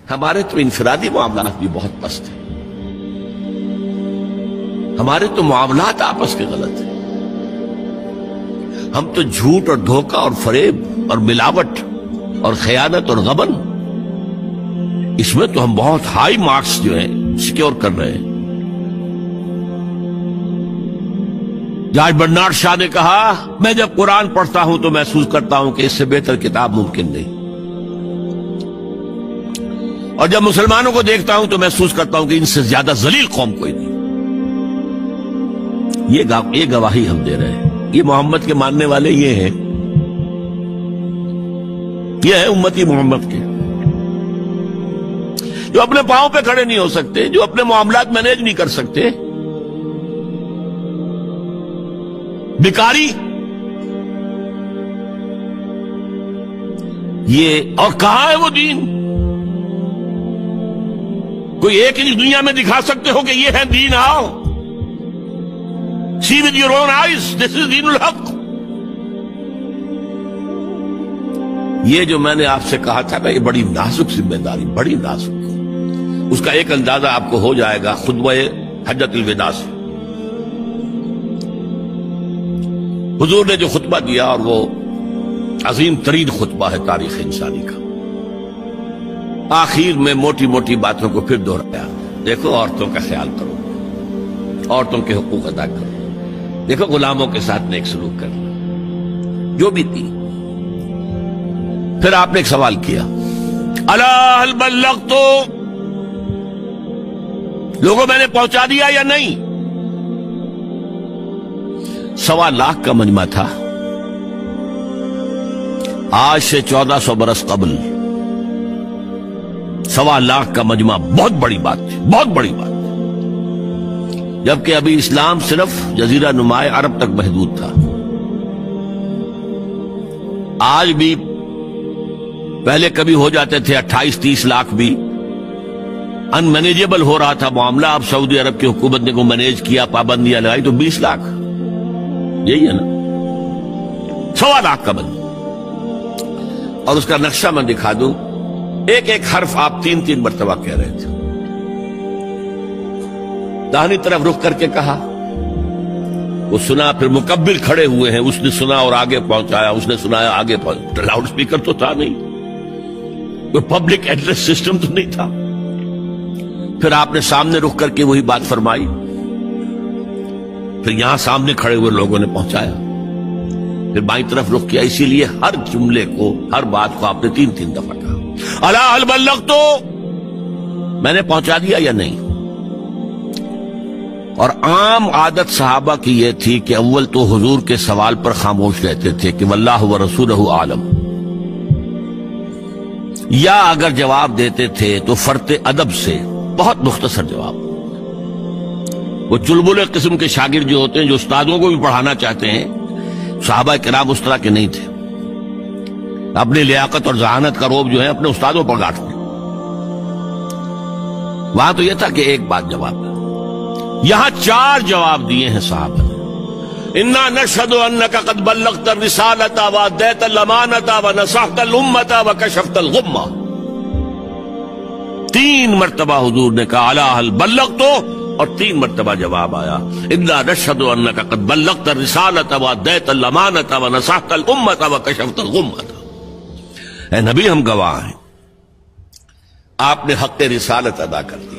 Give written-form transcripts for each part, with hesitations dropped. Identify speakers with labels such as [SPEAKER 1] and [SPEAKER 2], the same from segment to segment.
[SPEAKER 1] ہمارے تو انفرادی معاملات بھی بہت پست ہیں، ہمارے تو معاملات آپس کے غلط ہیں، ہم تو جھوٹ اور دھوکہ اور فریب اور ملاوٹ اور خیانت اور غبن، اس میں تو ہم بہت ہائی مارکس جو ہیں سیکیور کر رہے ہیں۔ جارج برنارڈ شاہ نے کہا، میں جب قرآن پڑھتا ہوں تو محسوس کرتا ہوں کہ اس سے بہتر کتاب ممکن نہیں، اور جب مسلمانوں کو دیکھتا ہوں تو محسوس کرتا ہوں کہ ان سے زیادہ ذلیل قوم کوئی نہیں۔ یہ گواہی ہم دے رہے ہیں، یہ محمد کے ماننے والے یہ ہیں، یہ ہے امتی محمد کے، جو اپنے پاؤں پہ کھڑے نہیں ہو سکتے، جو اپنے معاملات مینیج نہیں کر سکتے، بیکاری، یہ اور کہاں ہے وہ دین؟ کوئی ایک ہی دنیا میں دکھا سکتے ہو کہ یہ ہے دین؟ آؤ see with your own eyes, this is دین الحق۔ یہ جو میں نے آپ سے کہا تھا نا، یہ بڑی نازک ذمہ داری، بڑی نازک، اس کا ایک اندازہ آپ کو ہو جائے گا خطبہ حجۃ الوداع سے۔ حضور نے جو خطبہ دیا، اور وہ عظیم ترین خطبہ ہے تاریخ انسانی کا، آخر میں موٹی موٹی باتوں کو پھر دہرایا۔ دیکھو عورتوں کا خیال کرو، عورتوں کے حقوق ادا کرو، دیکھو غلاموں کے ساتھ نیک سلوک کرنا، جو بھی تھی۔ پھر آپ نے ایک سوال کیا، الا هل بلغت، لوگوں میں نے پہنچا دیا یا نہیں؟ 1.25 لاکھ کا مجمع تھا، آج سے 1400 برس قبل 1.25 لاکھ کا مجمع بہت بڑی بات تھی، بہت بڑی بات، جبکہ ابھی اسلام صرف جزیرہ نما عرب تک محدود تھا۔ آج بھی پہلے کبھی ہو جاتے تھے 28-30 لاکھ بھی، ان مینیجیبل ہو رہا تھا معاملہ۔ اب سعودی عرب کی حکومت نے کو مینیج کیا، پابندیاں لگائی تو 20 لاکھ، یہی ہے نا، 1.25 لاکھ کا بند۔ اور اس کا نقشہ میں دکھا دوں، ایک ایک حرف آپ 3 مرتبہ کہہ رہے تھے۔ داہنی طرف رخ کر کے کہا، وہ سنا، پھر مکبر کھڑے ہوئے ہیں، اس نے سنا اور آگے پہنچایا، اس نے سنایا آگے پہنچایا، لاؤڈ سپیکر تو تھا نہیں، کوئی پبلک ایڈریس سسٹم تو نہیں تھا۔ پھر آپ نے سامنے رخ کر کے وہی بات فرمائی، پھر یہاں سامنے کھڑے ہوئے لوگوں نے پہنچایا، پھر بائیں طرف رخ کیا۔ اسی لیے ہر جملے کو، ہر بات کو آپ نے 3 دفعہ کہا، الا هل بلغت، میں نے پہنچا دیا یا نہیں؟ اور عام عادت صحابہ کی یہ تھی کہ اول تو حضور کے سوال پر خاموش رہتے تھے کہ واللہ ورسولہ عالم، یا اگر جواب دیتے تھے تو فرط ادب سے بہت مختصر جواب۔ وہ چلبلے قسم کے شاگرد جو ہوتے ہیں، جو استادوں کو بھی پڑھانا چاہتے ہیں، صحابہ کرام اس طرح کے نہیں تھے، اپنی لیاقت اور ذہانت کا روب جو ہے اپنے استادوں پر گاٹتے۔ وہاں تو یہ تھا کہ ایک بات جواب، یہاں 4 جواب دیے ہیں صحابہ نے۔ انا نشہد انک قد بلغت الرسالۃ وادیت الامانۃ ونصحت الامۃ وکشفت الغمۃ۔ 3 مرتبہ حضور نے کہا الا هل بلغت، اور 3 مرتبہ جواب آیا انا نشہد انک قد بلغت الرسالۃ وادیت الامانۃ ونصحت الامۃ وکشفت الغمۃ۔ اے نبی، ہم گواہ ہیں، آپ نے حق رسالت ادا کر دیا،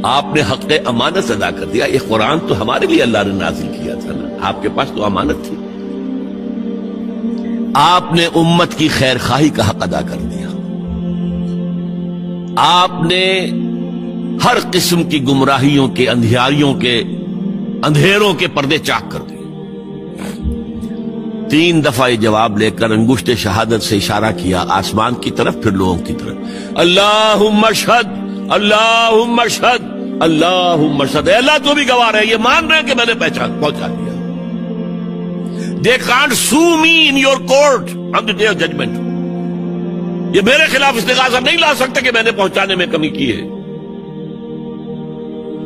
[SPEAKER 1] آپ نے حق امانت ادا کر دیا۔ یہ قرآن تو ہمارے لیے اللہ نے نازل کیا تھا نا، آپ کے پاس تو امانت تھی۔ آپ نے امت کی خیر خواہی کا حق ادا کر دیا، آپ نے ہر قسم کی گمراہیوں کے، اندھیاریوں کے، اندھیروں کے پردے چاک کر دیے۔ 3 دفعہ یہ جواب لے کر انگشت شہادت سے اشارہ کیا آسمان کی طرف، پھر لوگوں کی طرف، اللہم اشہد، اللہم اشہد، اللہم اشہد۔ اے اللہ تو بھی گواہ رہے، یہ مان رہے ہیں کہ میں نے پہنچا دیا۔ They can't sue me in your court on the day of judgment۔ یہ میرے خلاف استغاثہ نہیں لا سکتے کہ میں نے پہنچانے میں کمی کی ہے،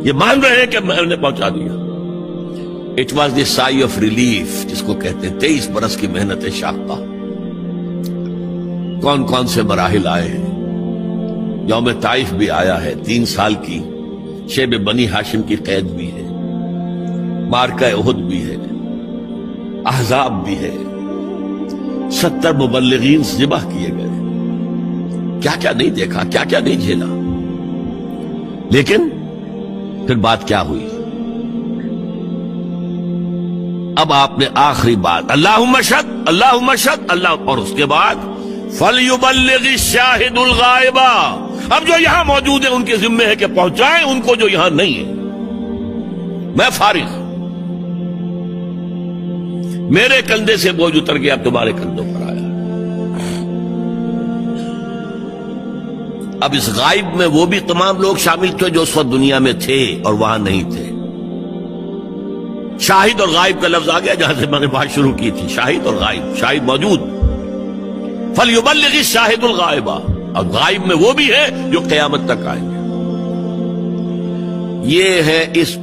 [SPEAKER 1] یہ مان رہے ہیں کہ میں نے پہنچا دیا۔ It was the sigh of relief جس کو کہتے ہیں 23 برس کی محنت شاقہ، کون کون سے مراحل آئے ہیں، یوم طائف بھی آیا ہے، 3 سال کی شیب بنی ہاشم کی قید بھی ہے، مارکہ احد بھی ہے، احزاب بھی ہے، 70 مبلغین ذبح کیے گئے، کیا کیا نہیں دیکھا، کیا کیا نہیں جھیلا. لیکن پھر بات کیا ہوئی؟ اب آپ نے آخری بات اللہم اشہد اللہم اشہد اللہ، اور اس کے بعد فَلْيُبَلِّغِ الشَّاهِدُ الْغَائِبَ. اب جو یہاں موجود ہیں ان کے ذمہ ہے کہ پہنچائیں ان کو جو یہاں نہیں ہے. میں فارغ، میرے کندھے سے بوجھ اتر گیا، اب تمہارے کندھوں پر آیا. اب اس غائب میں وہ بھی تمام لوگ شامل تھے جو اس وقت دنیا میں تھے اور وہاں نہیں تھے. شاہد اور غائب کا لفظ آ گیا جہاں سے میں نے بات شروع کی تھی. شاہد اور غائب، شاہد موجود، فَلْيُبَلِّغِ الشَّاهِدُ الْغَائِبَ، اور غائب میں وہ بھی ہے جو قیامت تک آئیں گے. یہ ہے اس